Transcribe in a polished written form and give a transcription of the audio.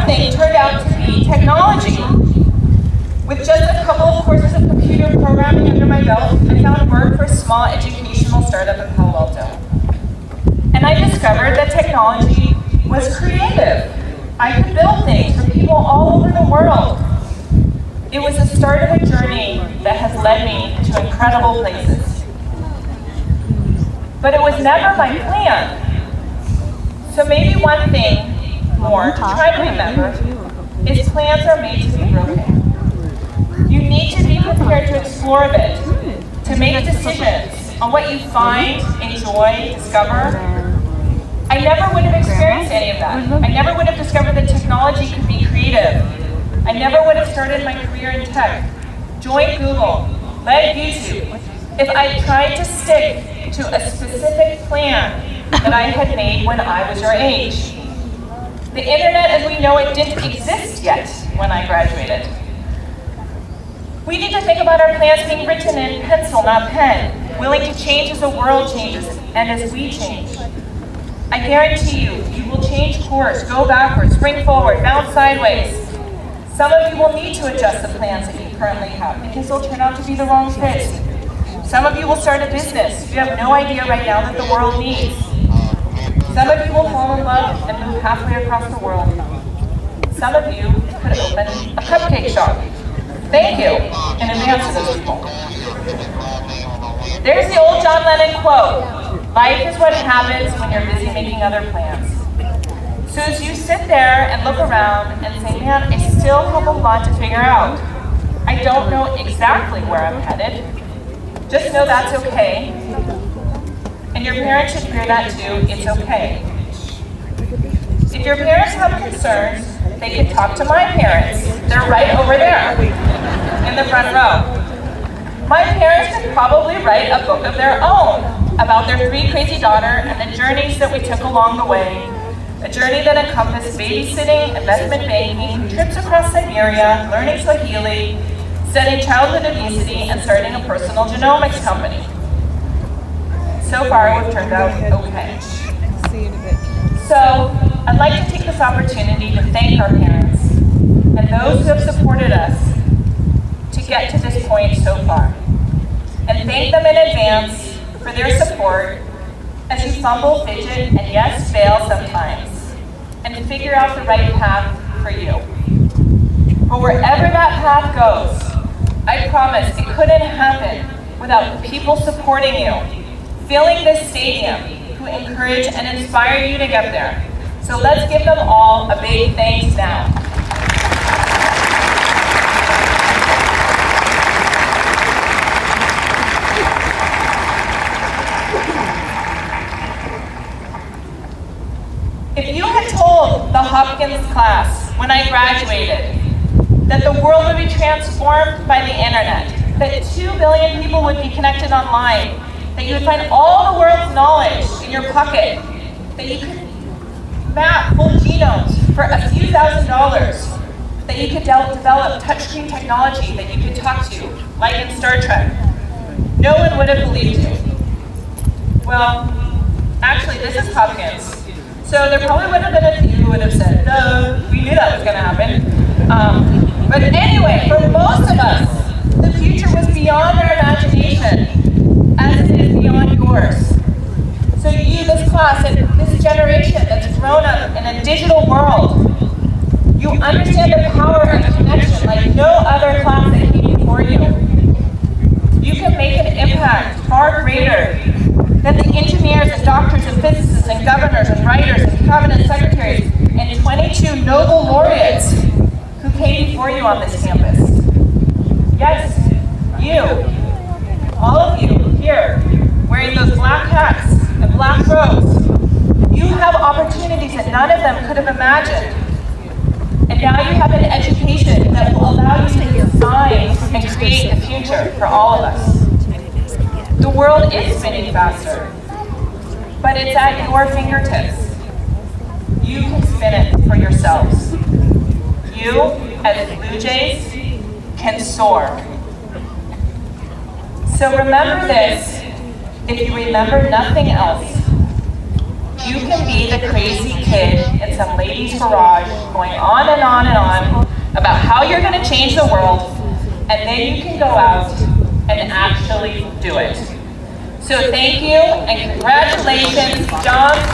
thing turned out to be technology. With just a couple of courses of computer programming under my belt, I found work for a small educational startup in Palo Alto. And I discovered that technology was creative. I could build things for people all over the world. It was the start of a journey that has led me to incredible places. But it was never my plan. So maybe one thing more to try to remember is plans are made to be broken. You need to be prepared to explore a bit, to make decisions on what you find, enjoy, discover. I never would have experienced any of that. I never would have discovered that technology could be creative. I never would have started my career in tech, joined Google, led YouTube, if I tried to stick to a specific plan that I had made when I was your age. The internet as we know it didn't exist yet when I graduated. We need to think about our plans being written in pencil, not pen, willing to change as the world changes and as we change. I guarantee you, you will change course, go backwards, spring forward, bounce sideways. Some of you will need to adjust the plans that you currently have because they'll turn out to be the wrong fit. Some of you will start a business you have no idea right now that the world needs. Some of you will fall in love and move halfway across the world. Some of you could open a cupcake shop. Thank you in advance to those people. There's the old John Lennon quote, life is what happens when you're busy making other plans. So as you sit there and look around and say, man, I still have a lot to figure out. I don't know exactly where I'm headed. Just know that's okay. And your parents should hear that too, it's okay. If your parents have concerns, they can talk to my parents. They're right over there in the front row. My parents could probably write a book of their own about their 3 crazy daughters and the journeys that we took along the way. A journey that encompassed babysitting, investment banking, trips across Siberia, learning Swahili, studying childhood obesity, and starting a personal genomics company. So far, we've turned out okay. So, I'd like to take this opportunity to thank our parents and those who have supported us to get to this point so far. And thank them in advance for their support as you fumble, fidget, and yes, fail sometimes, and to figure out the right path for you. But wherever that path goes, I promise it couldn't happen without the people supporting you, filling this stadium, who encourage and inspire you to get there. So let's give them all a big thanks now. If you had told the Hopkins class when I graduated that the world would be transformed by the internet, that 2 billion people would be connected online, that you would find all the world's knowledge in your pocket, that you could map full genomes for a few $1,000s, that you could develop touchscreen technology that you could talk to, like in Star Trek, no one would have believed you. Well, actually, this is Hopkins. So there probably would have been a few who would have said, no, we knew that was going to happen. But anyway, for most of us, the future was beyond our imagination, as it is beyond yours. So you, this class, and this generation that's grown up in a digital world, you understand the power of connection like no other class that came before you. You can make an impact far greater than the engineers and doctors and physicists and governors and writers and cabinet secretaries and 22 Nobel laureates who came before you on this campus. Yes, you, all of you here, wearing those black hats and black robes, you have opportunities that none of them could have imagined. And now you have an education that will allow you to design and create the future for all of us. The world is spinning faster, but it's at your fingertips. You can spin it for yourselves. You, as Blue Jays, can soar. So remember this, if you remember nothing else. You can be the crazy kid in some lady's barrage, going on and on and on about how you're going to change the world, and then you can go out and actually do it. So thank you, and congratulations, Johns